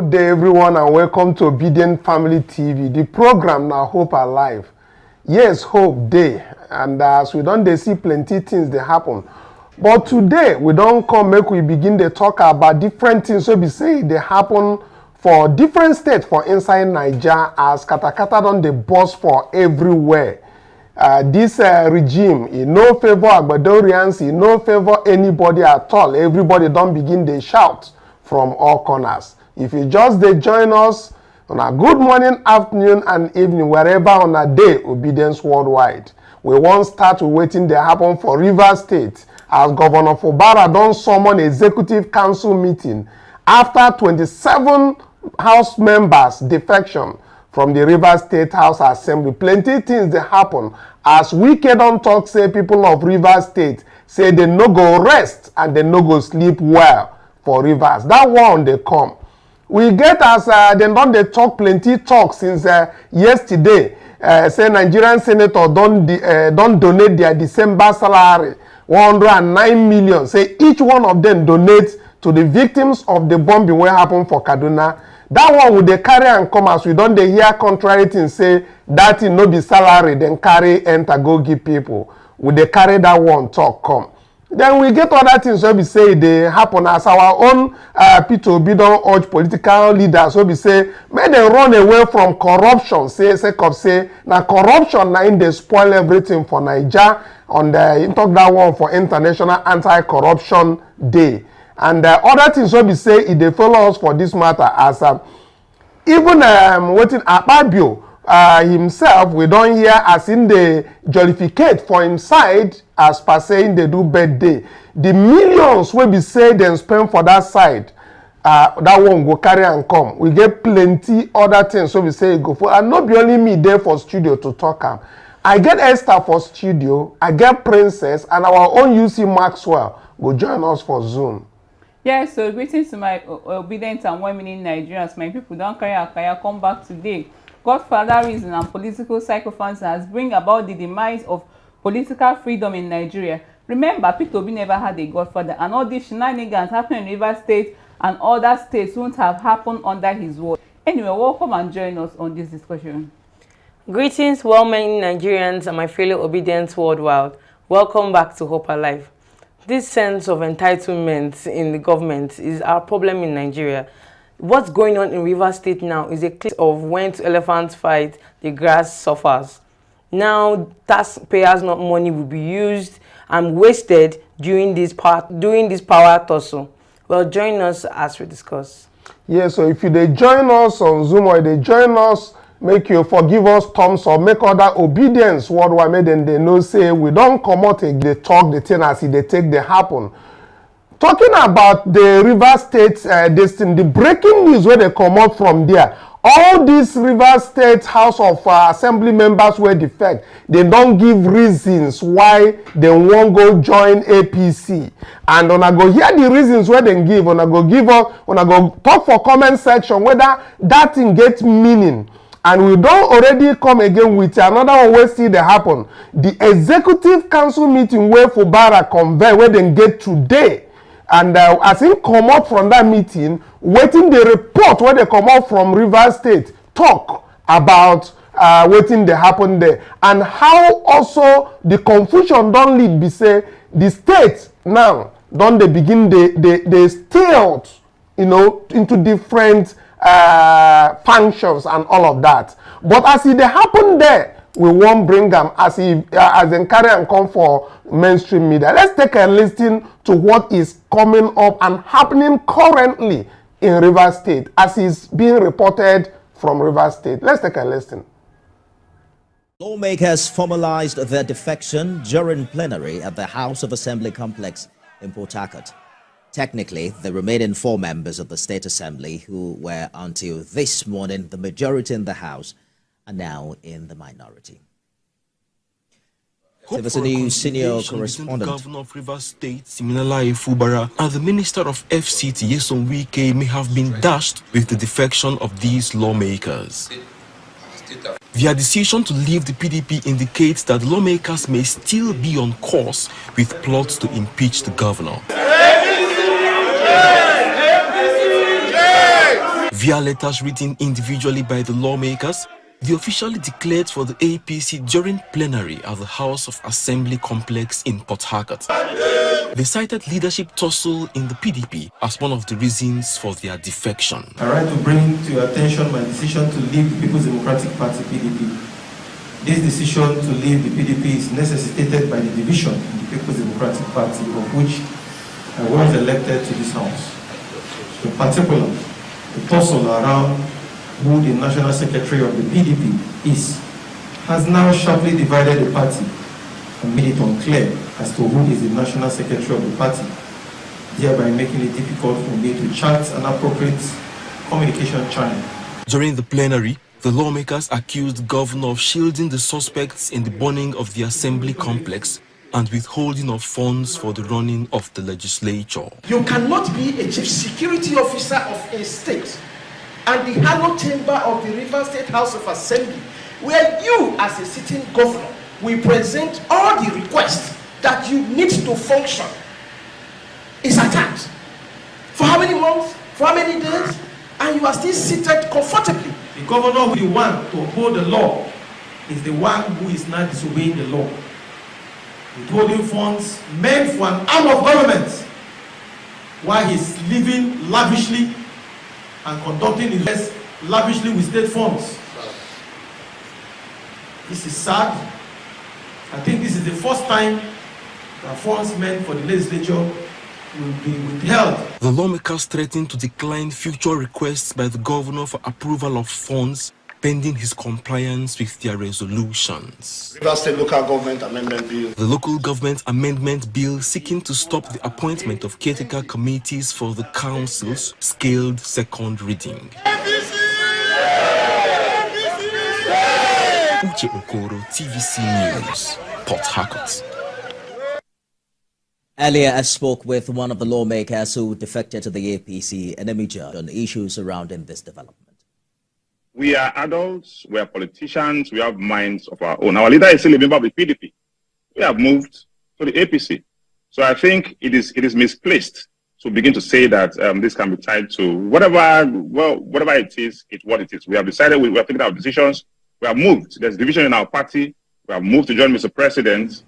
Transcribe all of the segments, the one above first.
good day everyone and welcome to Obedient Family TV. The program now Hope Alive. Yes, hope day. And as we don't see plenty things that happen. But today we don't come make we begin to talk about different things. So we say they happen for different states for inside Nigeria as katakata don dey burst for everywhere. This regime, it no favor Agbadorians, it no favor anybody at all. Everybody don't begin to shout from all corners. If you just they join us on a good morning, afternoon, and evening, wherever on a day, Obedience Worldwide. We won't start waiting to happen for Rivers State as Governor Fubara don't summon executive council meeting after 27 House members defection from the Rivers State House Assembly. Plenty things that happen as Wike don't talk say people of Rivers State say they no go rest and they no go sleep well for Rivers. That one they come. We get as they don't they talk plenty talk since yesterday. Say Nigerian senator don't donate their December salary 109 million. Say each one of them donate to the victims of the bombing what happened for Kaduna. That one would they carry and come as we don't they hear contrary things say that it no be salary then carry enter go give people. Would they carry that one talk come? Then we get other things where we say they happen as our own P2B don't urge political leaders where we say may they run away from corruption. Say now corruption now in they spoil everything for Nigeria on the talk that one for International Anti-Corruption Day. And other things where we say if they follow us for this matter as even waiting Akpabio himself we don't hear as in the jollificate for inside as per saying they do birthday. The millions will be say then spend for that side. That one go carry and come. We get plenty other things so we say go for and not be only me there for studio to talk. I get Esther for studio, I get Princess and our own UC Maxwell go join us for Zoom. Yes, so greetings to my obedient and well-meaning Nigerians. My people don't carry Akaya come back today. Godfatherism and political sycophants has bring about the demise of political freedom in Nigeria. Remember, P2B never had a godfather, and all these shenanigans happening in Rivers State and other states won't have happened under his watch. Anyway, welcome and join us on this discussion. Greetings, well-meaning Nigerians and my fellow obedience worldwide. Welcome back to Hope Alive. This sense of entitlement in the government is our problem in Nigeria. What's going on in Rivers State now is a case of when two elephants fight, the grass suffers. Now, taxpayers' money will be used and wasted during this power tussle. Well, join us as we discuss. Yeah, so if you they join us on Zoom or they join us, make you forgive us thumbs up, make other obedience worldwide, make them they know say we don't come out and they talk the thing as if they take the happen. Talking about the Rivers State the breaking news where they come out from there. All these Rivers State House of Assembly members were defect. They don't give reasons why they won't go join APC. And when I go hear the reasons where they give, when I go talk for comment section whether that thing gets meaning. And we don't already come again with another one where see they happen. The executive council meeting where Fubara convey where they get today. And as he come up from that meeting, waiting the report where they come up from Rivers State, talk about waiting they happen there. And how also the confusion don't lead be say, the state now, don't they begin, they steal, you know, into different functions and all of that. But as it happen there, we won't bring them as they carry and come for mainstream media. Let's take a listen to what is coming up and happening currently in Rivers State as is being reported from Rivers State. Let's take a listen. Lawmakers formalized their defection during plenary at the House of Assembly complex in Port Harcourt. Technically, the remaining 4 members of the State Assembly, who were until this morning the majority in the House, are now in the minority. TVC News senior correspondent. The governor of Rivers State, Siminalayi Fubara, and the minister of FCT, Yeson Wike, may have been dashed with the defection of these lawmakers. Their decision to leave the PDP indicates that lawmakers may still be on course with plots to impeach the governor. Via letters written individually by the lawmakers, they officially declared for the APC during plenary at the House of Assembly complex in Port Harcourt. They cited leadership tussle in the PDP as one of the reasons for their defection. I write to bring to your attention my decision to leave the People's Democratic Party, PDP. This decision to leave the PDP is necessitated by the division in the People's Democratic Party, of which I was elected to this house. In particular, the tussle around who the National Secretary of the PDP is has now sharply divided the party and made it unclear as to who is the National Secretary of the party, thereby making it difficult for me to chart an appropriate communication channel. During the plenary, the lawmakers accused the governor of shielding the suspects in the burning of the assembly complex and withholding of funds for the running of the legislature. You cannot be a chief security officer of a state and the hallowed chamber of the River State House of Assembly, where you as a sitting governor will present all the requests that you need to function, is attacked. For how many months? For how many days? And you are still seated comfortably. The governor who is the one to uphold the law is the one who is not disobeying the law. Withholding funds meant for an arm of government while he's living lavishly and conducting his business lavishly with state funds. This is sad. I think this is the first time that funds meant for the legislature will be withheld. The lawmakers threatened to decline future requests by the governor for approval of funds pending his compliance with their resolutions. River State Local Government Amendment Bill. The Local Government Amendment Bill seeking to stop the appointment of caretaker committees for the councils scaled second reading. Uche Okoro, TVC News, Port Harcourt. Earlier, I spoke with one of the lawmakers who defected to the APC, Enemija, on issues surrounding this development. We are adults, we are politicians, we have minds of our own. Our leader is still a member of the PDP. We have moved to the APC. So I think it is misplaced to begin to say that this can be tied to whatever it is, it's what it is. We have decided, we have taken our decisions, we have moved. There's division in our party, we have moved to join Mr. President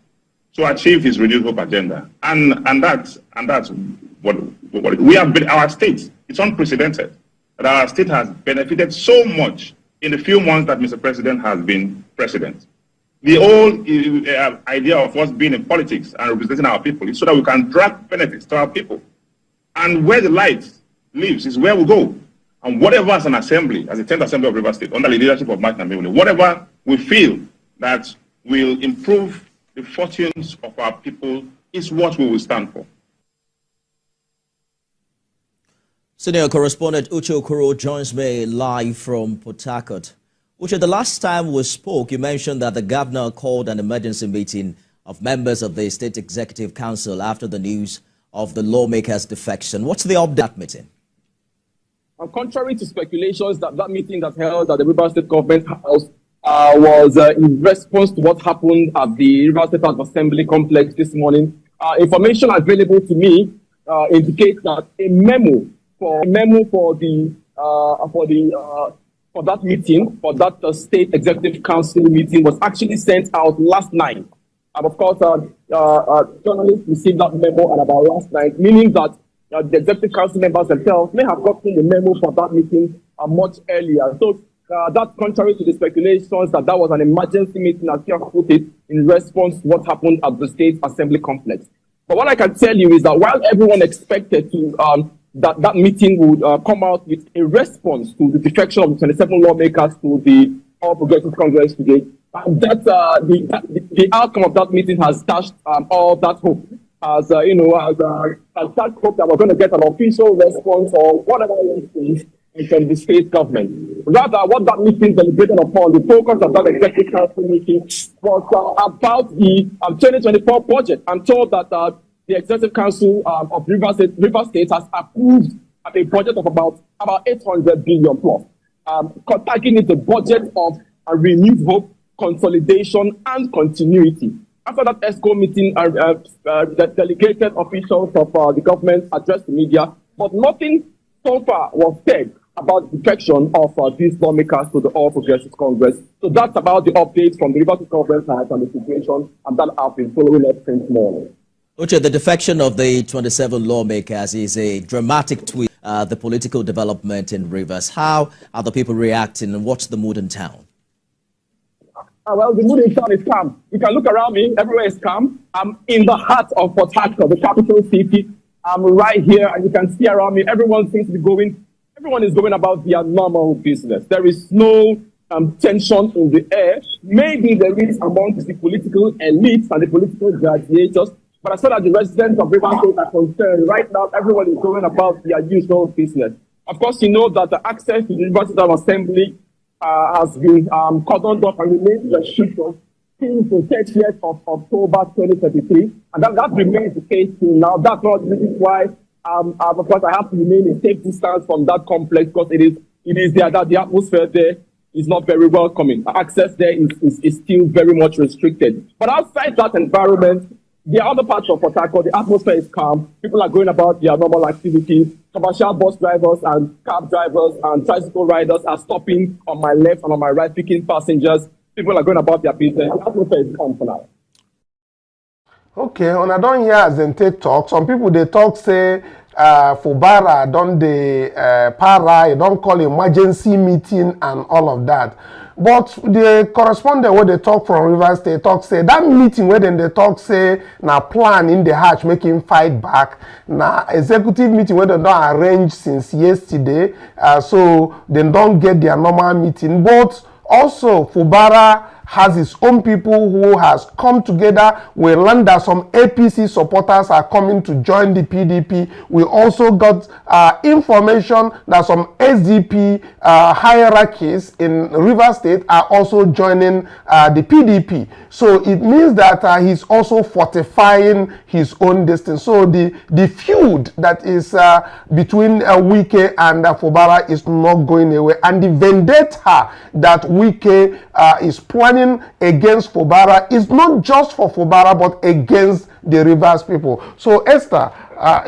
to achieve his renewed hope agenda. And that's what we have been, our state, it's unprecedented. That our state has benefited so much in the few months that Mr. President has been president. The whole idea of us being in politics and representing our people is so that we can drag benefits to our people. And where the light lives is where we go. And whatever as an assembly, as the 10th Assembly of River State, under the leadership of Mike Namewule, whatever we feel that will improve the fortunes of our people is what we will stand for. Senior correspondent Uche Okoro joins me live from Port Harcourt. Uche, the last time we spoke, you mentioned that the governor called an emergency meeting of members of the State Executive Council after the news of the lawmakers' defection. What's the update of that meeting? Contrary to speculations that meeting that held at the River State Government House was in response to what happened at the River State Assembly complex this morning, information available to me indicates that a memo for that meeting, for that State Executive Council meeting, was actually sent out last night. And of course, journalists received that memo at about last night, meaning that the Executive Council members themselves may have gotten the memo for that meeting much earlier. So that's contrary to the speculations that was an emergency meeting, as you have put it, in response to what happened at the State Assembly complex. But what I can tell you is that while everyone expected to that meeting would come out with a response to the defection of the 27 lawmakers to the All Progressive Congress today, the outcome of that meeting has dashed all that hope. As that hope that we're going to get an official response or whatever it is from the state government. Rather, what that meeting deliberated upon, the focus of that Executive Council meeting was about the 2024 budget. I'm told that the Executive Council of River State has approved a budget of about 800 billion plus, tagging it the budget of a renewed hope, consolidation, and continuity. After that ESCO meeting, the delegated officials of the government addressed the media, but nothing so far was said about the defection of these lawmakers to the All Progressives Congress. So that's about the updates from the Rivers State government side on the situation, and that I've been following up since morning. Uche, the defection of the 27 lawmakers is a dramatic twist. The political development in Rivers. How are the people reacting, and what's the mood in town? Well, the mood in town is calm. You can look around me, everywhere is calm. I'm in the heart of Port Harcourt, the capital city. I'm right here, and you can see around me, everyone is going about their normal business. There is no tension in the air. Maybe there is amongst the political elites and the political gladiators, but as far as the residents of Rivers State are concerned, right now, everyone is going about their usual business. Of course, you know that the access to the University of Assembly has been cordoned off and remains restricted since the 30th of October 2023, and that remains the case till now. That's not the reason why, of course, I have to remain a safe distance from that complex, because it is there that the atmosphere there is not very welcoming. Access there is still very much restricted. But outside that environment, the other parts of Port Harcourt, the atmosphere is calm. People are going about their normal activities. Commercial bus drivers and cab drivers and tricycle riders are stopping on my left and on my right, picking passengers. People are going about their business. The atmosphere is calm for now. Okay, when I don't hear as them take talk, some people they talk say Fubara don't they para, don't call emergency meeting and all of that. But the correspondent where they talk from Rivers State talk say that meeting where then they talk say na plan in the hatch make him fight back. Na executive meeting where they don't arrange since yesterday, so they don't get their normal meeting. But also Fubara has its own people who has come together. We learned that some APC supporters are coming to join the PDP. We also got information that some SDP hierarchies in Rivers State are also joining the PDP. So it means that he's also fortifying his own destiny. So the feud that is between Wike and Fubara is not going away. And the vendetta that Wike is planning against Fubara is not just for Fubara but against the Rivers people. So Esther,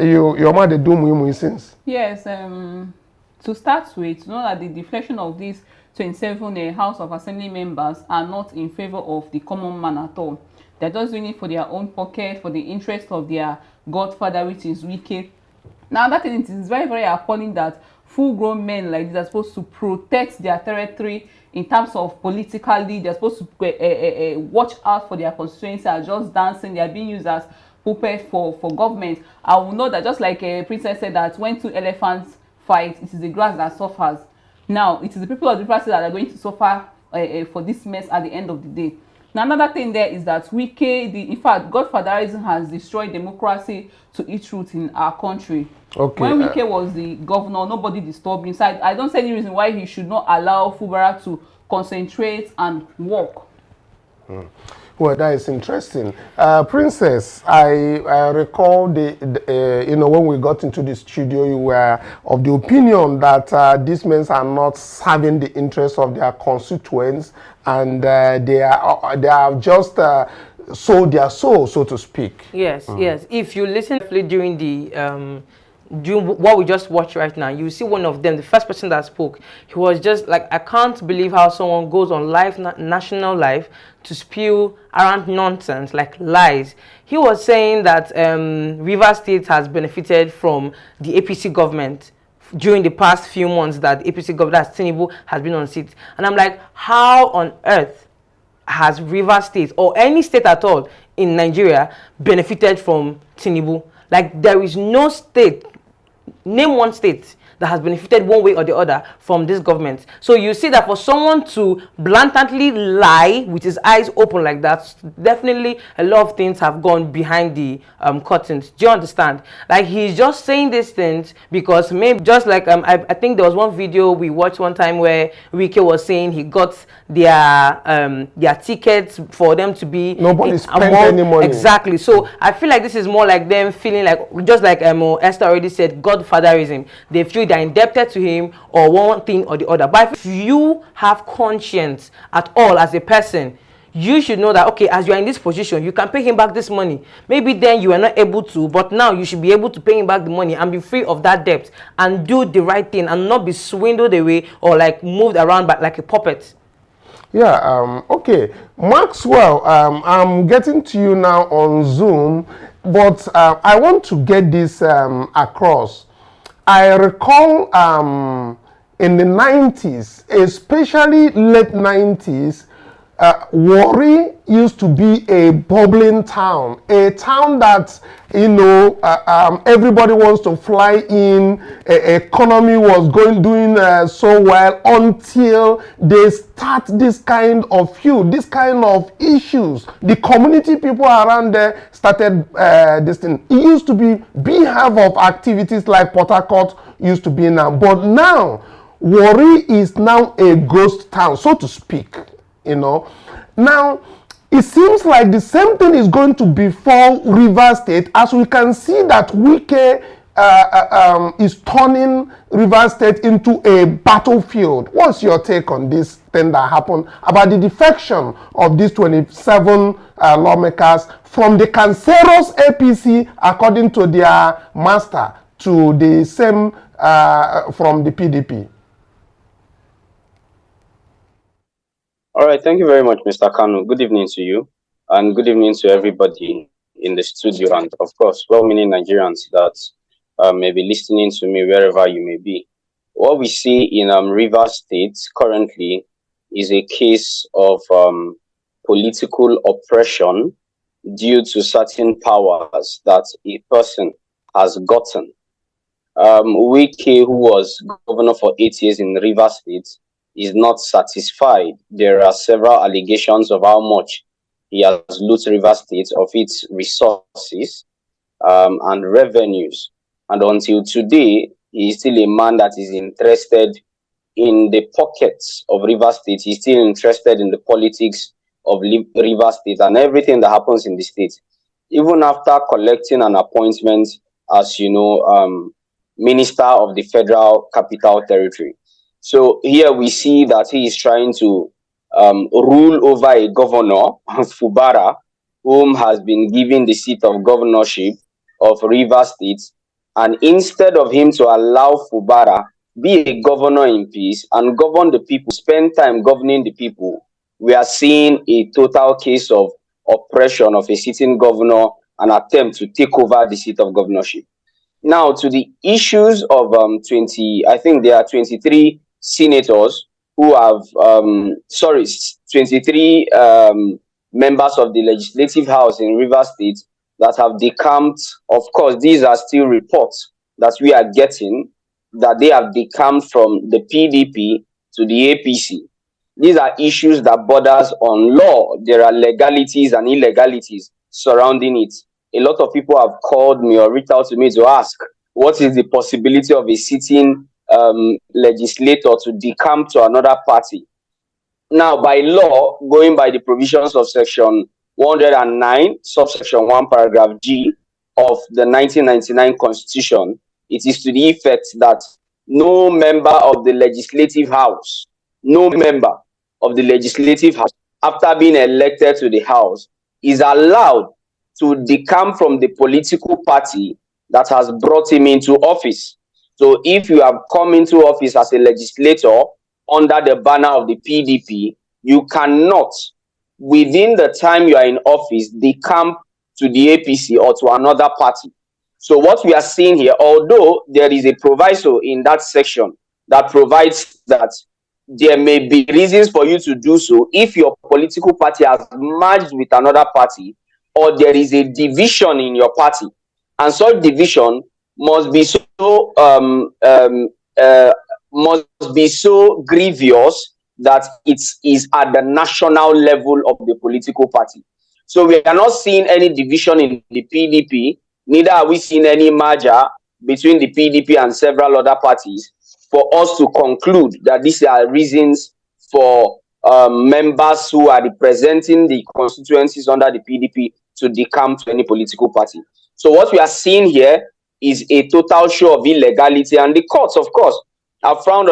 your mother do muimu since. Yes, to start with, know that the deflection of these 27 House of Assembly members are not in favor of the common man at all. They're just doing it for their own pocket, for the interest of their godfather, which is Wike. Now that thing is very, very appalling that full-grown men like this are supposed to protect their territory in terms of politically. They're supposed to watch out for their constituency, are just dancing. They are being used as puppets for government. I will know that just like a princess said that when two elephants fight, it is the grass that suffers. Now, it is the people of the Rivers that are going to suffer for this mess at the end of the day. Now, another thing there is that Wike, in fact, godfatherism has destroyed democracy to its roots in our country. Okay. When Wike was the governor, nobody disturbed him. So I don't see any reason why he should not allow Fubara to concentrate and work. Well, that is interesting. Princess, I recall when we got into the studio, you were of the opinion that these men are not serving the interests of their constituents, and they have just sold their soul, so to speak. Yes, yes. If you listen during the during what we just watched right now, you see one of them, the first person that spoke, he was just like, I can't believe how someone goes on live, national live, to spew around nonsense, like lies. He was saying that Rivers State has benefited from the APC government during the past few months that the APC government, that Tinubu, has been on seat. And I'm like, how on earth has Rivers State, or any state at all in Nigeria, benefited from Tinubu? Like, there is no state, name one state that has benefited one way or the other from this government. So you see that for someone to blatantly lie with his eyes open like that, definitely a lot of things have gone behind the curtains. Do you understand? Like, he's just saying these things because maybe just like I think there was one video we watched one time where Wike was saying he got their tickets for them to be nobody spent any money. Exactly. So I feel like this is more like them feeling like, just like Esther already said, godfatherism. They feel they're indebted to him or one thing or the other. But if you have conscience at all as a person, you should know that, okay, as you are in this position, you can pay him back this money. Maybe then you are not able to, but now you should be able to pay him back the money and be free of that debt and do the right thing and not be swindled away or like moved around by like a puppet. Yeah, okay. Maxwell, I'm getting to you now on Zoom, but I want to get this across. I recall in the 90s, especially late 90s, Warri used to be a bubbling town, a town that, you know, everybody wants to fly in. Economy was doing so well until they start this kind of feud, this kind of issues. The community people around there started this thing. It used to be beehive of activities like Port Harcourt used to be now, but now Warri is now a ghost town, so to speak. You know, now it seems like the same thing is going to befall Rivers State, as we can see that Wike is turning Rivers State into a battlefield. What's your take on this thing that happened about the defection of these 27 lawmakers from the cancerous APC, according to their master, to the same from the PDP? All right, thank you very much, Mr. Kanu. Good evening to you, and good evening to everybody in the studio, and of course, well-meaning Nigerians that may be listening to me wherever you may be. What we see in Rivers State currently is a case of political oppression due to certain powers that a person has gotten. Wike, who was governor for 8 years in Rivers State, is not satisfied. There are several allegations of how much he has looted Rivers State of its resources and revenues. And until today, he is still a man that is interested in the pockets of Rivers State. He's still interested in the politics of Rivers State and everything that happens in the state. Even after collecting an appointment as, you know, Minister of the Federal Capital Territory. So here we see that he is trying to rule over a governor, Fubara, whom has been given the seat of governorship of Rivers State. And instead of him to allow Fubara be a governor in peace and govern the people, spend time governing the people, we are seeing a total case of oppression of a sitting governor, an attempt to take over the seat of governorship. Now, to the issues of I think there are 23 senators who have, 23 members of the Legislative House in Rivers State that have decamped. Of course, these are still reports that we are getting that they have decamped from the PDP to the APC. These are issues that borders on law. There are legalities and illegalities surrounding it. A lot of people have called me or reached out to me to ask, what is the possibility of a sitting legislator to decamp to another party? Now, by law, going by the provisions of Section 109, subsection 1, paragraph G of the 1999 Constitution, it is to the effect that no member of the Legislative House, after being elected to the House, is allowed to decamp from the political party that has brought him into office. So if you have come into office as a legislator under the banner of the PDP, you cannot, within the time you are in office, decamp to the APC or to another party. So what we are seeing here, although there is a proviso in that section that provides that there may be reasons for you to do so if your political party has merged with another party or there is a division in your party, and such division must be so grievous that it is at the national level of the political party. So we are not seeing any division in the PDP, neither are we seeing any merger between the PDP and several other parties for us to conclude that these are reasons for members who are representing the constituencies under the PDP to decamp to any political party. So what we are seeing here is a total show of illegality, and the courts, of course, have frowned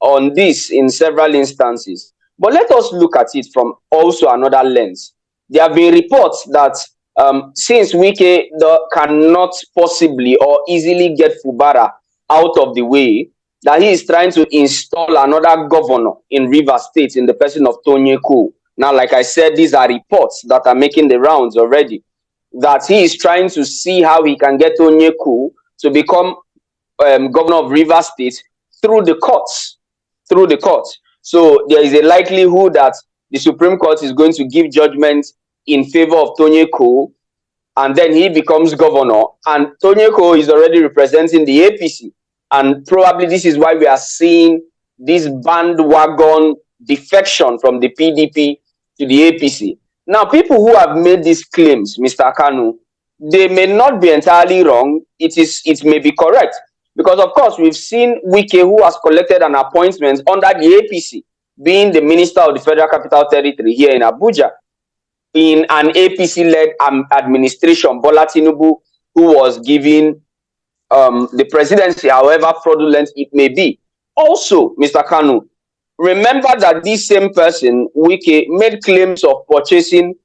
on this in several instances. But let us look at it from also another lens. There have been reports that since Wike cannot possibly or easily get Fubara out of the way, that he is trying to install another governor in Rivers State in the person of Tonyeko. Now, like I said, these are reports that are making the rounds already, that he is trying to see how he can get Tonyeko to become governor of Rivers State through the courts. So there is a likelihood that the Supreme Court is going to give judgment in favor of Tonyeko, and then he becomes governor. And Tonyeko is already representing the APC. And probably this is why we are seeing this bandwagon defection from the PDP to the APC. Now, people who have made these claims, Mr. Kanu, they may not be entirely wrong. It may be correct. Because, of course, we've seen Wike, who has collected an appointment under the APC, being the Minister of the Federal Capital Territory here in Abuja, in an APC-led administration, Bola Tinubu, who was given the presidency, however fraudulent it may be. Also, Mr. Kanu, remember that this same person, Wike, made claims of purchasing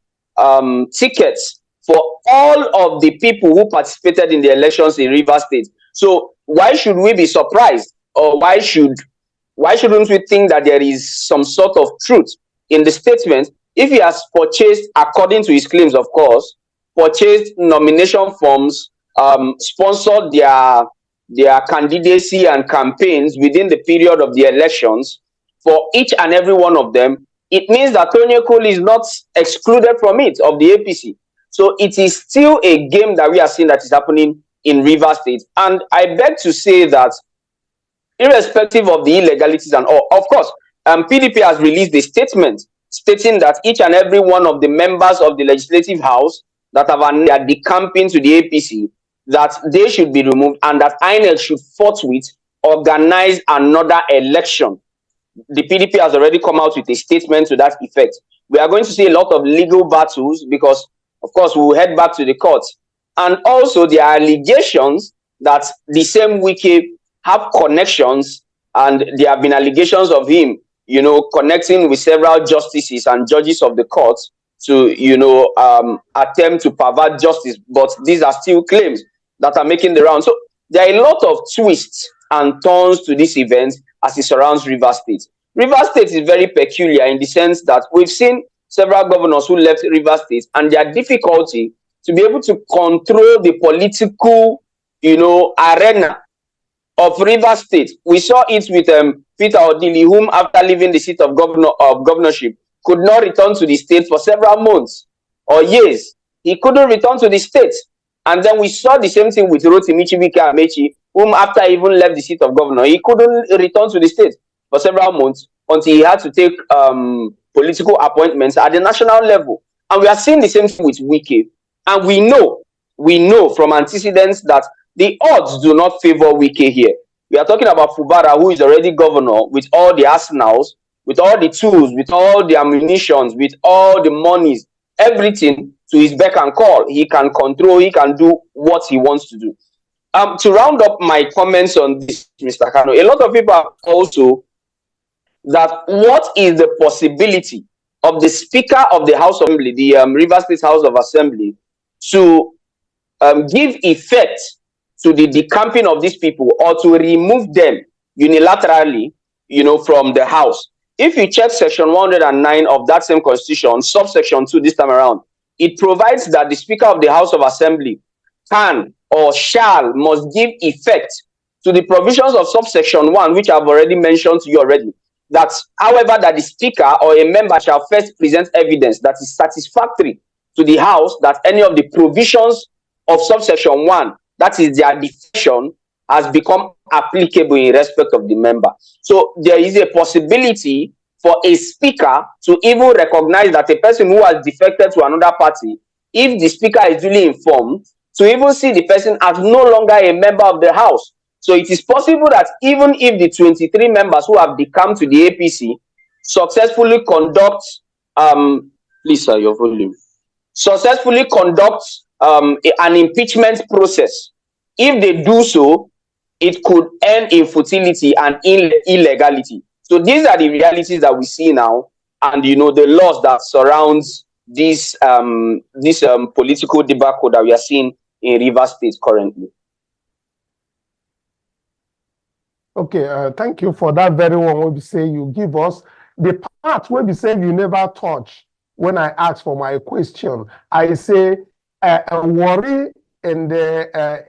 tickets for all of the people who participated in the elections in Rivers State. So why should we be surprised, or why shouldn't we think that there is some sort of truth in the statement if he has purchased, according to his claims, of course, purchased nomination forms, sponsored their candidacy and campaigns within the period of the elections for each and every one of them? It means that Tonyeko is not excluded from it, of the APC. So it is still a game that we are seeing that is happening in Rivers State. And I beg to say that irrespective of the illegalities and all, of course, PDP has released a statement stating that each and every one of the members of the Legislative House that are decamping to the APC, that they should be removed, and that INEC should forthwith organize another election. The PDP has already come out with a statement to that effect. We are going to see a lot of legal battles because, of course, we will head back to the courts. And also, there are allegations that the same Wike have connections, and there have been allegations of him, you know, connecting with several justices and judges of the courts to, you know, attempt to pervert justice. But these are still claims that are making the round. So there are a lot of twists and turns to this event as it surrounds Rivers State. Rivers State is very peculiar in the sense that we've seen several governors who left Rivers State and their difficulty to be able to control the political, you know, arena of Rivers State. We saw it with Peter Odili, whom after leaving the seat of governorship could not return to the state for several months or years. He couldn't return to the state. And then we saw the same thing with Rotimi Amechi, whom after even left the seat of governor, he couldn't return to the state for several months until he had to take political appointments at the national level. And we are seeing the same thing with Wike. And we know from antecedents that the odds do not favor Wike here. We are talking about Fubara, who is already governor, with all the arsenals, with all the tools, with all the ammunitions, with all the monies, everything to his beck and call. He can control, he can do what he wants to do. To round up my comments on this, Mr. Kanu, a lot of people are also that what is the possibility of the Speaker of the House of Assembly, the Rivers State House of Assembly, to give effect to the decamping of these people or to remove them unilaterally, you know, from the House? If you check section 109 of that same constitution, subsection 2 this time around, it provides that the Speaker of the House of Assembly can or must give effect to the provisions of subsection 1, which I've already mentioned to you already. That, however, that the Speaker or a member shall first present evidence that is satisfactory to the House that any of the provisions of subsection 1, that is their defection, has become applicable in respect of the member. So there is a possibility for a Speaker to even recognize that a person who has defected to another party, if the Speaker is duly informed, to even see the person as no longer a member of the House. So it is possible that even if the 23 members who have decamped to the APC successfully conduct, please sir, your volume, successfully conduct an impeachment process, if they do so, it could end in futility and illegality. So these are the realities that we see now and you know the laws that surrounds this political debacle that we are seeing in Rivers State currently. Okay, thank you for that very one. What we say you give us the part where we say you never touch. When I ask for my question, I say worry in the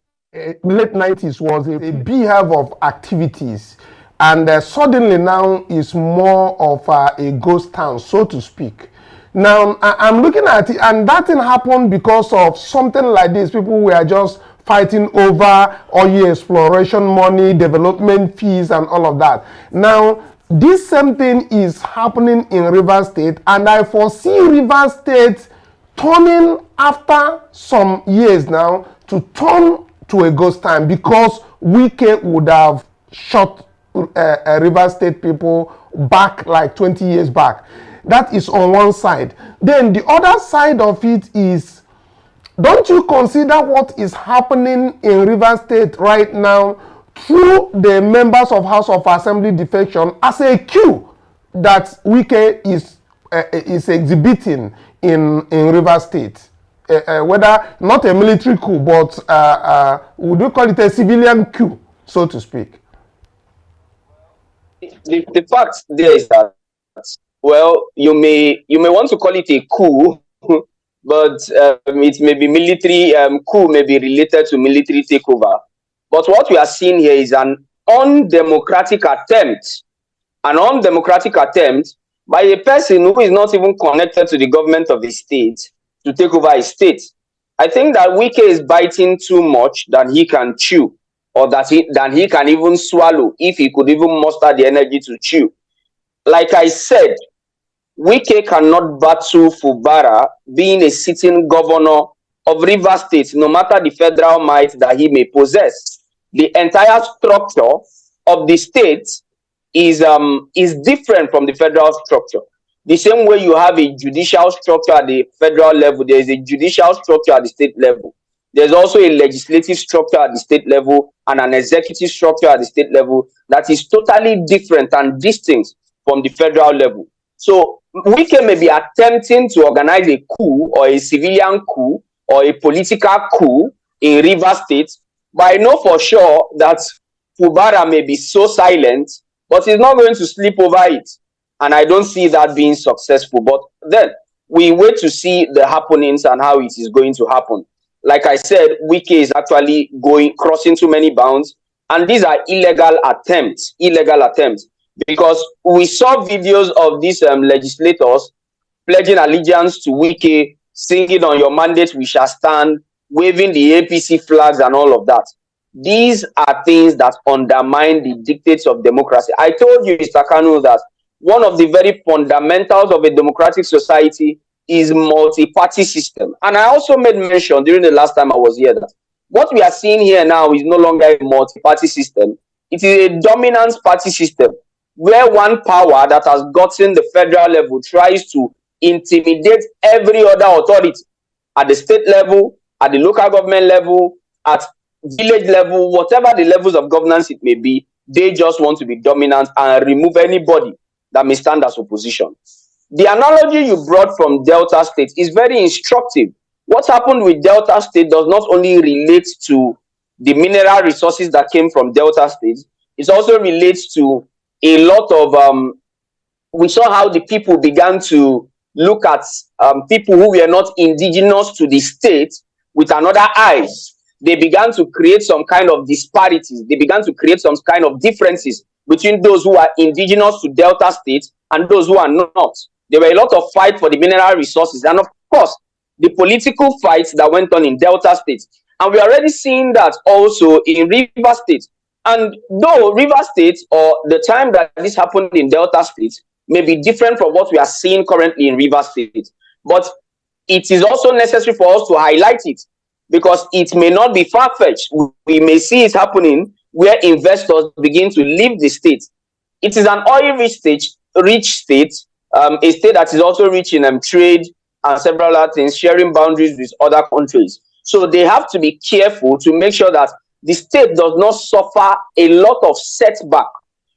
late 90s was a beehive of activities, and suddenly now is more of a ghost town, so to speak. Now I'm looking at it, and that thing happened because of something like this. People were just fighting over oil exploration money, development fees, and all of that. Now, this same thing is happening in Rivers State, and I foresee Rivers State turning after some years now to turn to a ghost town, because Wike would have shot Rivers State people back like 20 years back. That is on one side. Then the other side of it is, don't you consider what is happening in Rivers State right now through the members of House of Assembly defection as a coup that Wike is exhibiting in Rivers State? Whether not a military coup, but would you call it a civilian coup, so to speak? The fact there is that, well, you may want to call it a coup, but it may be military coup, may be related to military takeover. But what we are seeing here is an undemocratic attempt by a person who is not even connected to the government of the state to take over a state. I think that Wike is biting too much than he can chew, or than he can even swallow, if he could even muster the energy to chew. Like I said, Wike cannot battle Fubara, being a sitting governor of Rivers State, no matter the federal might that he may possess. The entire structure of the state is different from the federal structure. The same way you have a judicial structure at the federal level, there is a judicial structure at the state level. There's also a legislative structure at the state level and an executive structure at the state level that is totally different and distinct from the federal level. So Wike may be attempting to organize a coup or a civilian coup or a political coup in Rivers State, but I know for sure that Fubara may be so silent, but he's not going to sleep over it. And I don't see that being successful. But then we wait to see the happenings and how it is going to happen. Like I said, Wike is actually crossing too many bounds. And these are illegal attempts, because we saw videos of these legislators pledging allegiance to Wike, singing "On Your Mandate We Shall Stand," waving the APC flags and all of that. These are things that undermine the dictates of democracy. I told you, Mr. Kanu, that one of the very fundamentals of a democratic society is multi-party system. And I also made mention during the last time I was here that what we are seeing here now is no longer a multi-party system. It is a dominant party system where one power that has gotten the federal level tries to intimidate every other authority at the state level, at the local government level, at village level, whatever the levels of governance it may be. They just want to be dominant and remove anybody that may stand as opposition. The analogy you brought from Delta State is very instructive. What happened with Delta State does not only relate to the mineral resources that came from Delta State, it also relates to a lot of, we saw how the people began to look at people who were not indigenous to the state with another eye. They began to create some kind of disparities. They began to create some kind of differences between those who are indigenous to Delta State and those who are not. There were a lot of fight for the mineral resources, and of course, the political fights that went on in Delta State. And we're already seeing that also in River State. And though River State, or the time that this happened in Delta State, may be different from what we are seeing currently in River State, but it is also necessary for us to highlight it, because it may not be far-fetched. We may see it happening where investors begin to leave the state. It is an oil-rich state, a state that is also rich in trade and several other things, sharing boundaries with other countries. So they have to be careful to make sure that the state does not suffer a lot of setback.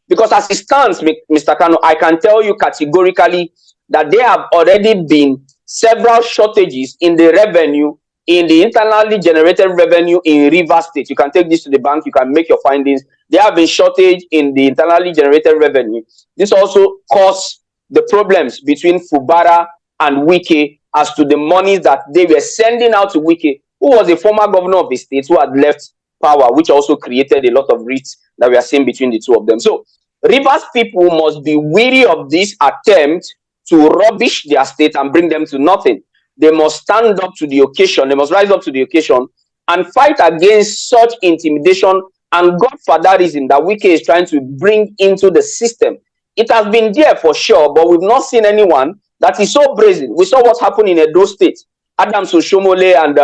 Because as it stands, Mr. Kanu, I can tell you categorically that there have already been several shortages in the revenue, in the internally generated revenue in Rivers State. You can take this to the bank, you can make your findings. There have been shortage in the internally generated revenue. This also caused the problems between Fubara and Wike as to the monies that they were sending out to Wike, who was a former governor of the state who had left power, which also created a lot of rifts that we are seeing between the two of them. So Rivers people must be wary of this attempt to rubbish their state and bring them to nothing. They must stand up to the occasion. They must rise up to the occasion and fight against such intimidation and godfatherism that Wike is trying to bring into the system. It has been there for sure, but we've not seen anyone that is so brazen. We saw what happened in Edo State. Adams Oshomole and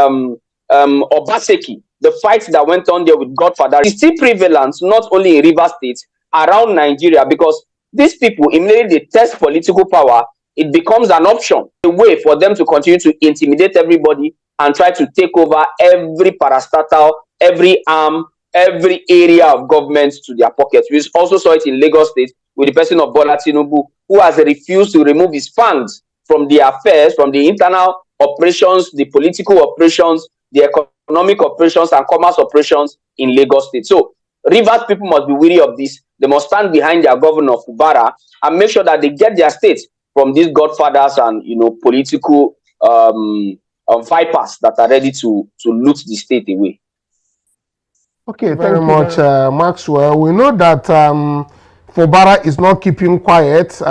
Obaseki, the fights that went on there with Godfather is still prevalent, not only in Rivers State, around Nigeria, because these people, immediately they test political power, it becomes an option, a way for them to continue to intimidate everybody and try to take over every parastatal, every arm, every area of government to their pockets. We also saw it in Lagos State with the person of Bola Tinubu, who has refused to remove his funds from the affairs, from the internal operations, the political operations, the economic operations and commerce operations in Lagos State. So Rivers people must be wary of this. They must stand behind their governor Fubara and make sure that they get their state from these godfathers and political vipers that are ready to loot the state away. Okay, very much, Maxwell. We know that Fubara is not keeping quiet. There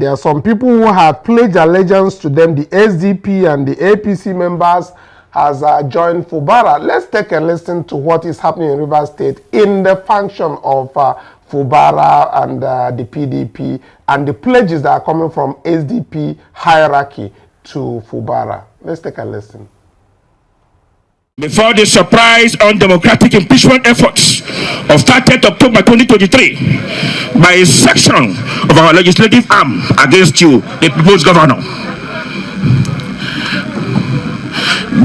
are some people who have pledged allegiance to them. The SDP and the APC members has joined Fubara. Let's take a listen to what is happening in Rivers State in the function of Fubara and the PDP and the pledges that are coming from SDP hierarchy to Fubara. Let's take a listen. Before the surprise undemocratic impeachment efforts of 30th October 2023 by a section of our legislative arm against you, the people's governor.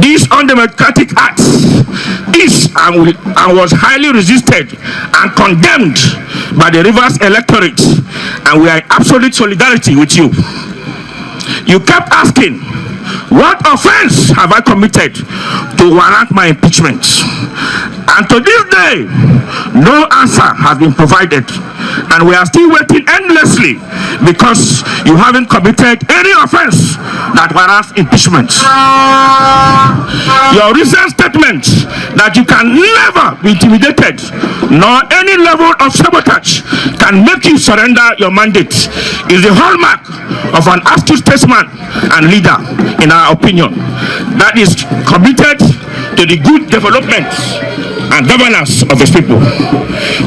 This undemocratic act is and was highly resisted and condemned by the Rivers electorate, and we are in absolute solidarity with you. You kept asking, what offense have I committed to warrant my impeachment? And to this day, no answer has been provided. And we are still waiting endlessly because you haven't committed any offense that warrants impeachment. Your recent statement that you can never be intimidated, nor any level of sabotage can make you surrender your mandate, is the hallmark of an astute statesman and leader, in our opinion, that is committed to the good development and governance of his people.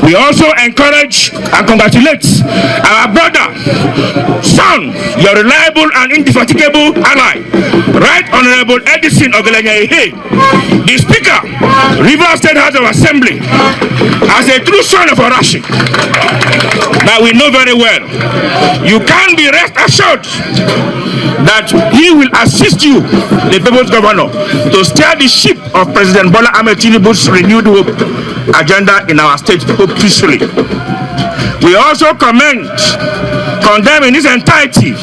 We also encourage and congratulate our brother, son, your reliable and indefatigable ally, Right Honorable Edison Ogelenyaihe, the Speaker, Rivers State House of Assembly, as a true son of Orashi that we know very well. You can be rest assured that he will assist you, the people's governor, to steer the ship of President Bola Ahmed Tinubu's renewed hope agenda in our state peacefully. We also condemn in its entirety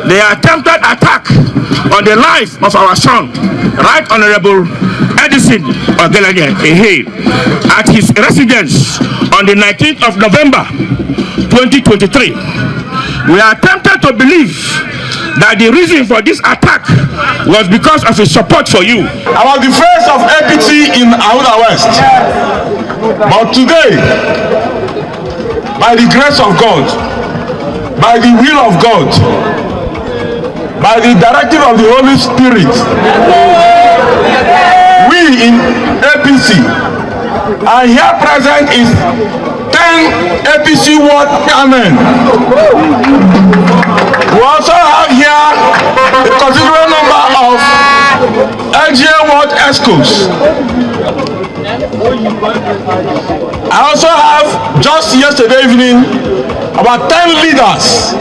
the attempted attack on the life of our son, Right Honorable Edison Ogelenyaihe, at his residence on the 19th of November 2023. We are tempted to believe that the reason for this attack was because of his support for you. I was the face of APC in Ahuda West. But today, by the grace of God, by the will of God, by the directive of the Holy Spirit, we in APC are here present is 10 APC ward chairmen. We also have here a considerable number of LGA ward ESCOs. I also have, just yesterday evening, about 10 leaders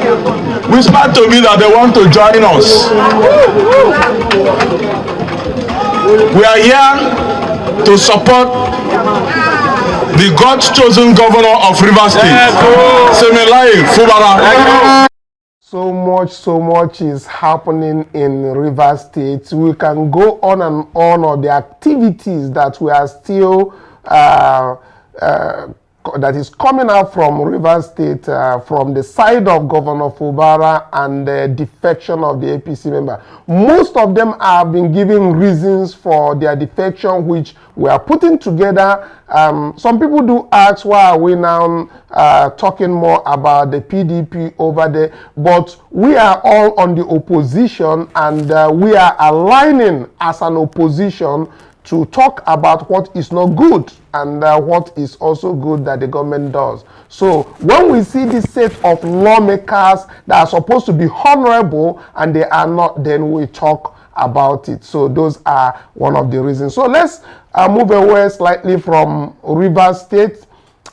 whispered to me that they want to join us. We are here to support the God's chosen governor of Rivers State, Semelai Fubara. So much is happening in Rivers State. We can go on and on the activities that we are still that is coming out from Rivers State from the side of Governor Fubara and the defection of the APC member. Most of them have been giving reasons for their defection, which we are putting together. Some people do ask, why are we now talking more about the PDP over there? But we are all on the opposition, and we are aligning as an opposition to talk about what is not good and what is also good that the government does. So when we see this set of lawmakers that are supposed to be honorable and they are not, then we talk about it. So those are one of the reasons. So let's move away slightly from Rivers State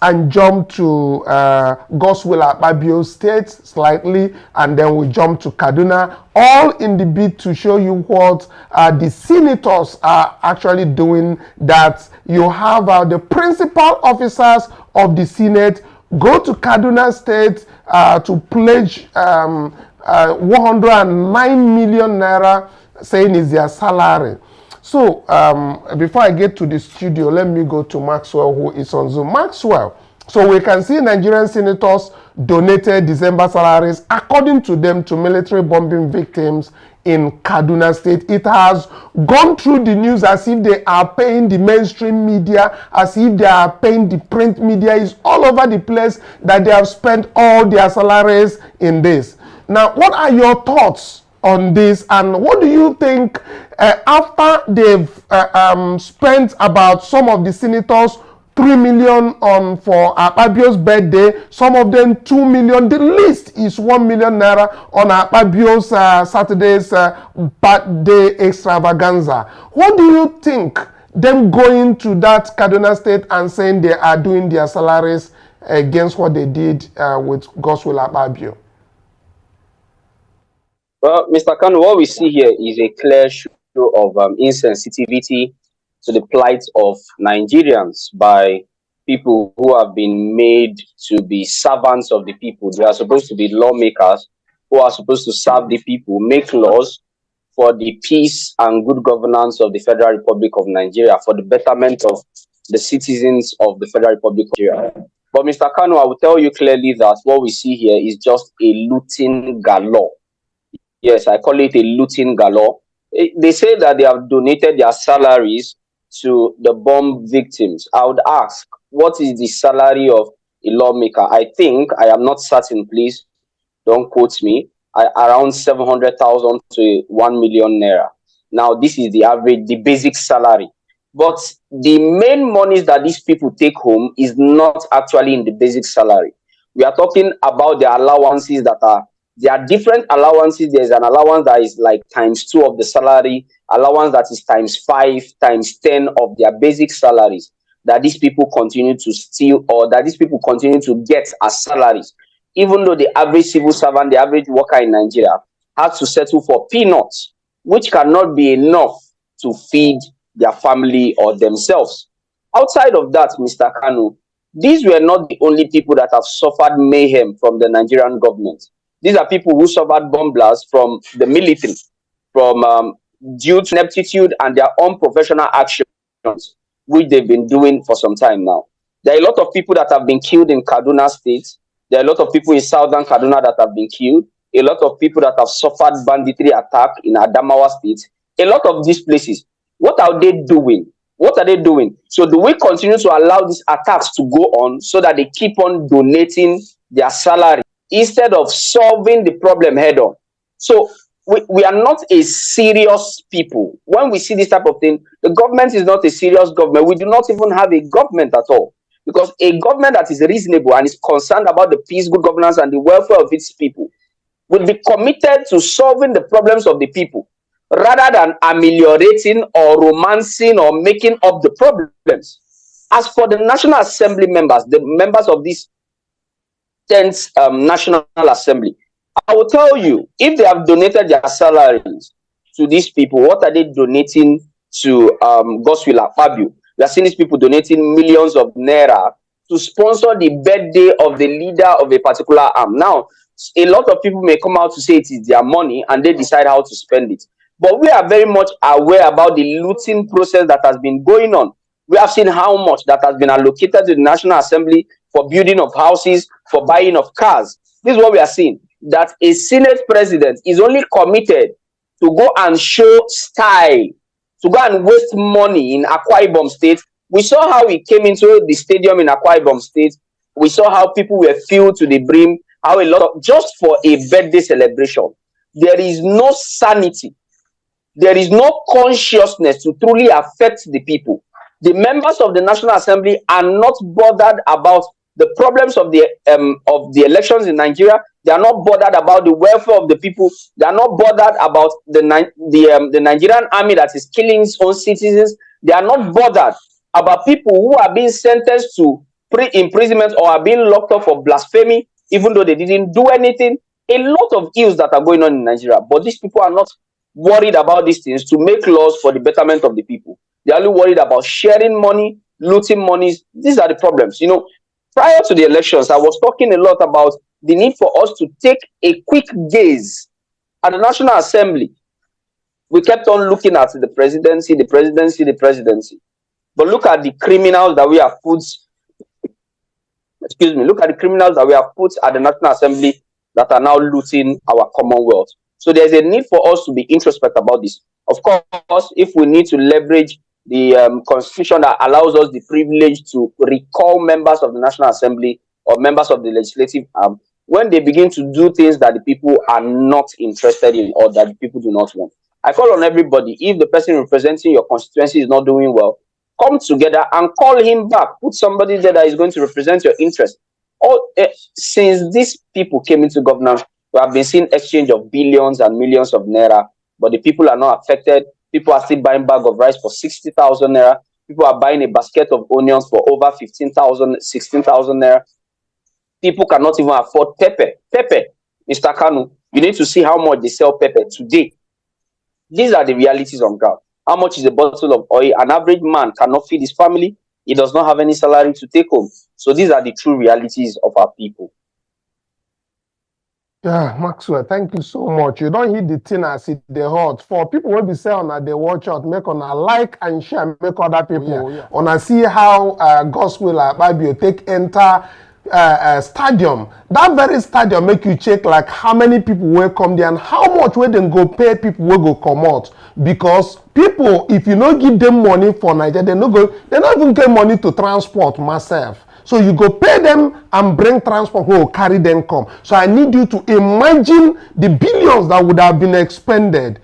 and jump to Godswill Akpabio State slightly, and then we jump to Kaduna, all in the bid to show you what the senators are actually doing, that you have the principal officers of the Senate go to Kaduna State to pledge 109 million naira, saying is their salary. So, before I get to the studio, let me go to Maxwell, who is on Zoom. Maxwell, so we can see Nigerian senators donated December salaries, according to them, to military bombing victims in Kaduna State. It has gone through the news as if they are paying the mainstream media, as if they are paying the print media. It's all over the place that they have spent all their salaries in this. Now, what are your thoughts on this, and what do you think after they've spent about, some of the senators 3 million on for Akpabio's birthday, some of them 2 million, the least is 1 million naira on Akpabio's Saturday's birthday extravaganza. What do you think them going to that Kaduna State and saying they are doing their salaries against what they did with Godswill Akpabio? Well, Mr. Kanu, what we see here is a clear show of insensitivity to the plight of Nigerians by people who have been made to be servants of the people. They are supposed to be lawmakers who are supposed to serve the people, make laws for the peace and good governance of the Federal Republic of Nigeria, for the betterment of the citizens of the Federal Republic of Nigeria. But Mr. Kanu, I will tell you clearly that what we see here is just a looting galore. Yes, I call it a looting galore. They say that they have donated their salaries to the bomb victims. I would ask, what is the salary of a lawmaker? I think, I am not certain, please don't quote me, around 700,000 to 1 million naira. Now, this is the average, the basic salary. But the main monies that these people take home is not actually in the basic salary. We are talking about the allowances that are, there are different allowances. There's an allowance that is like ×2 of the salary, allowance that is ×5, ×10 of their basic salaries that these people continue to steal, or that these people continue to get as salaries. Even though the average civil servant, the average worker in Nigeria has to settle for peanuts, which cannot be enough to feed their family or themselves. Outside of that, Mr. Kanu, these were not the only people that have suffered mayhem from the Nigerian government. These are people who suffered bomb blasts from the military, from due to ineptitude and their unprofessional actions, which they've been doing for some time now. There are a lot of people that have been killed in Kaduna State. There are a lot of people in southern Kaduna that have been killed. A lot of people that have suffered banditry attack in Adamawa State. A lot of these places. What are they doing? What are they doing? So do we continue to allow these attacks to go on so that they keep on donating their salary instead of solving the problem head on? So we are not a serious people. When we see this type of thing, the government is not a serious government. We do not even have a government at all. Because a government that is reasonable and is concerned about the peace, good governance, and the welfare of its people will be committed to solving the problems of the people rather than ameliorating or romancing or making up the problems. As for the National Assembly members, the members of this 10th National Assembly, I will tell you, if they have donated their salaries to these people, what are they donating to Godswill Akpabio? We are seeing these people donating millions of naira to sponsor the birthday of the leader of a particular arm. Now, a lot of people may come out to say it is their money and they decide how to spend it. But we are very much aware about the looting process that has been going on. We have seen how much that has been allocated to the National Assembly for building of houses, for buying of cars. This is what we are seeing, that a Senate president is only committed to go and show style, to go and waste money in Akwa Ibom State. We saw how he came into the stadium in Akwa Ibom State. We saw how people were filled to the brim, how a lot of, just for a birthday celebration. There is no sanity. There is no consciousness to truly affect the people. The members of the National Assembly are not bothered about the problems of the elections in Nigeria. They are not bothered about the welfare of the people. They are not bothered about the Nigerian army that is killing its own citizens. They are not bothered about people who are being sentenced to pre-imprisonment or are being locked up for blasphemy, even though they didn't do anything. A lot of ills that are going on in Nigeria. But these people are not worried about these things to make laws for the betterment of the people. They are only worried about sharing money, looting monies. These are the problems. You know, prior to the elections, I was talking a lot about the need for us to take a quick gaze at the National Assembly. We kept on looking at the presidency, the presidency, the presidency. But look at the criminals that we have put, look at the criminals that we have put at the National Assembly that are now looting our commonwealth. So there's a need for us to be introspective about this. Of course, if we need to leverage the constitution that allows us the privilege to recall members of the National Assembly or members of the legislative arm when they begin to do things that the people are not interested in or that the people do not want. I call on everybody, if the person representing your constituency is not doing well, come together and call him back. Put somebody there that is going to represent your interest. Since these people came into governance, we have been seeing exchange of billions and millions of naira, but the people are not affected. People are still buying bag of rice for 60,000 naira. People are buying a basket of onions for over 15,000, 16,000 naira. People cannot even afford pepper. Pepper, Mr. Kanu, you need to see how much they sell pepper today. These are the realities on ground. How much is a bottle of oil? An average man cannot feed his family. He does not have any salary to take home. So these are the true realities of our people. Yeah, Maxwell, thank you so much. You don't hit the thing as it the hot. For people who be saying that they watch out, make on a like and share, make other people on a see how gospel Bible take enter stadium. That very stadium make you check like how many people will come there and how much will then go pay people will go come out. Because people, if you don't give them money for Nigeria, they not even get money to transport myself. So you go pay them and bring transport who will carry them come. So I need you to imagine the billions that would have been expended.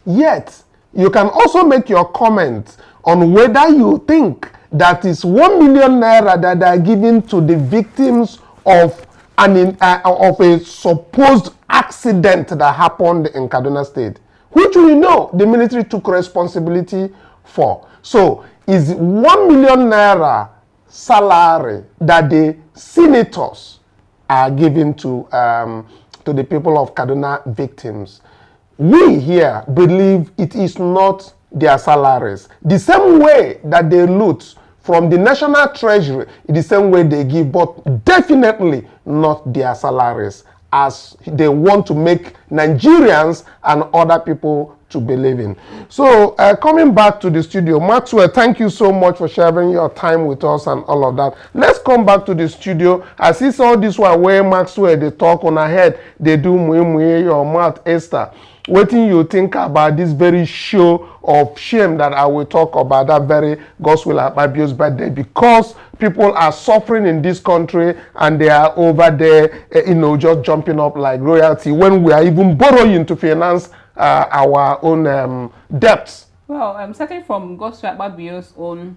Yet, you can also make your comment on whether you think that is 1 million naira that they are giving to the victims of a supposed accident that happened in Kaduna State, which we know the military took responsibility for. So is 1 million naira salary that the senators are giving to the people of Kaduna victims? We here believe it is not their salaries. The same way that they loot from the national treasury, the same way they give, but definitely not their salaries, as they want to make Nigerians and other people to believe in. So coming back to the studio, Maxwell, thank you so much for sharing your time with us and all of that. Let's come back to the studio. I see all this one where Maxwell, they talk on ahead, they do your mouth, Esther. What do you think about this very show of shame that I will talk about, that very gospel abuse birthday? Because people are suffering in this country and they are over there, just jumping up like royalty when we are even borrowing to finance our own debts. Well, starting from Gospel Akpabio's own,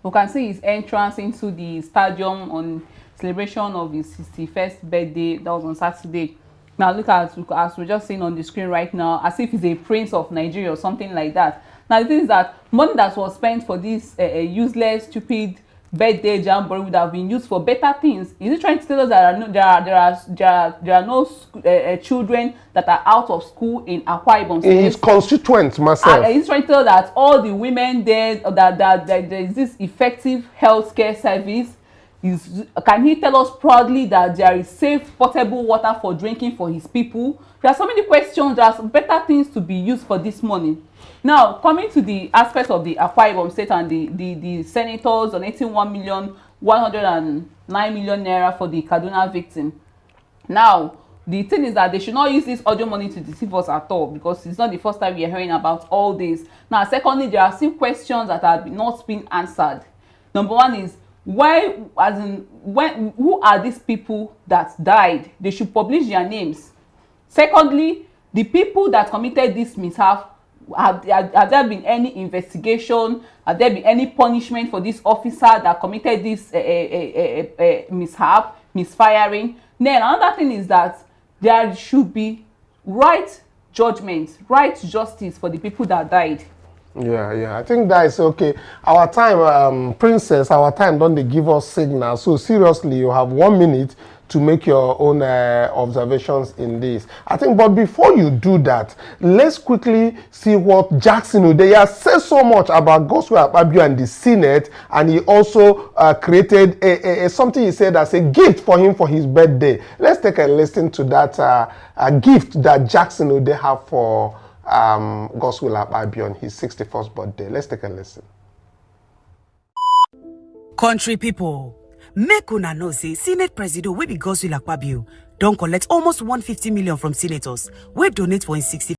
you can see his entrance into the stadium on celebration of his 61st birthday. That was on Saturday. Now look at, as we're just seeing on the screen right now, as if he's a prince of Nigeria or something like that. Now the thing is that money that was spent for this useless, stupid birthday jamboree would have been used for better things. Is he trying to tell us that there are no children that are out of school in Akwa Ibom State? His constituents, myself. He's trying to tell that all the women there, that there is this effective healthcare service. Can he tell us proudly that there is safe potable water for drinking for his people? There are so many questions. There's better things to be used for this money. Now, coming to the aspect of the Akwa Ibom State and the senators donating 1,109 million naira for the Kaduna victim. Now, the thing is that they should not use this audio money to deceive us at all, because it's not the first time we are hearing about all this. Now, secondly, there are still questions that have not been answered. Number one is, why, as in, who are these people that died? They should publish their names. Secondly, the people that committed this mishap, have there been any investigation? Have there been any punishment for this officer that committed this mishap, misfiring? Then another thing is that there should be right judgment, right justice for the people that died. Yeah, I think that is okay. Our time, Princess, our time don't they give us signal. So seriously, you have 1 minute to make your own observations in this. I think, but before you do that, let's quickly see what Jackson Udeya says so much about Gospel Akpabio and the Senate, and he also created something he said as a gift for him for his birthday. Let's take a listen to that gift that Jackson Udeya have for Gospel Akpabio on his 61st birthday. Let's take a listen. Country people, make una know say Senate President wey be Godswill Akpabio don collect almost 150 million from senators wey donate for his 60.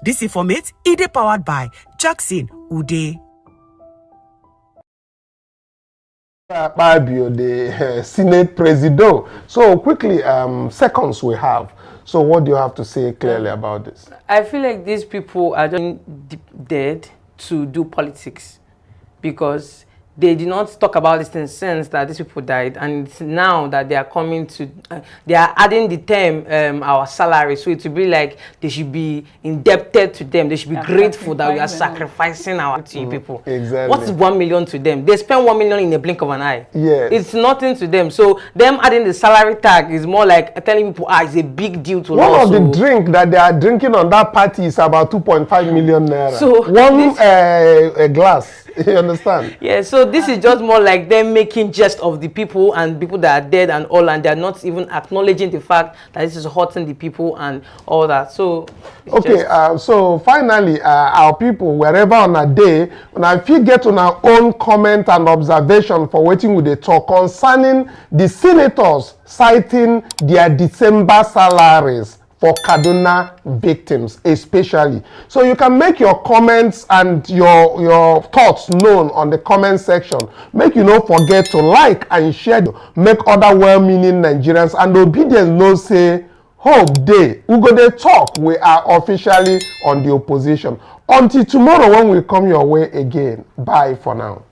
This informate is powered by Jackson Ude. Akpabio, the Senate President. So quickly, seconds we have. So what do you have to say clearly about this? I feel like these people are just dead to do politics, because they did not talk about this in sense that these people died, and it's now that they are coming to, they are adding the term our salary, so it will be like they should be indebted to them. They should be grateful that we are sacrificing our people. Exactly. What is 1 million to them? They spend 1 million in the blink of an eye. Yes. It's nothing to them. So them adding the salary tag is more like telling people, it's a big deal to us. One of the drink that they are drinking on that party is about 2.5 million naira. So one a glass. You understand? Yeah, so this is just more like them making jest of the people and people that are dead and all, and they're not even acknowledging the fact that this is hurting the people and all that. So okay, so finally, our people, wherever on a day, when if you get on our own comment and observation for waiting with the talk concerning the senators citing their December salaries for Kaduna victims, especially. So you can make your comments and your thoughts known on the comment section. Make you not forget to like and share. Make other well-meaning Nigerians and obedience no say hope day. We go dey talk. We are officially on the opposition. Until tomorrow when we come your way again. Bye for now.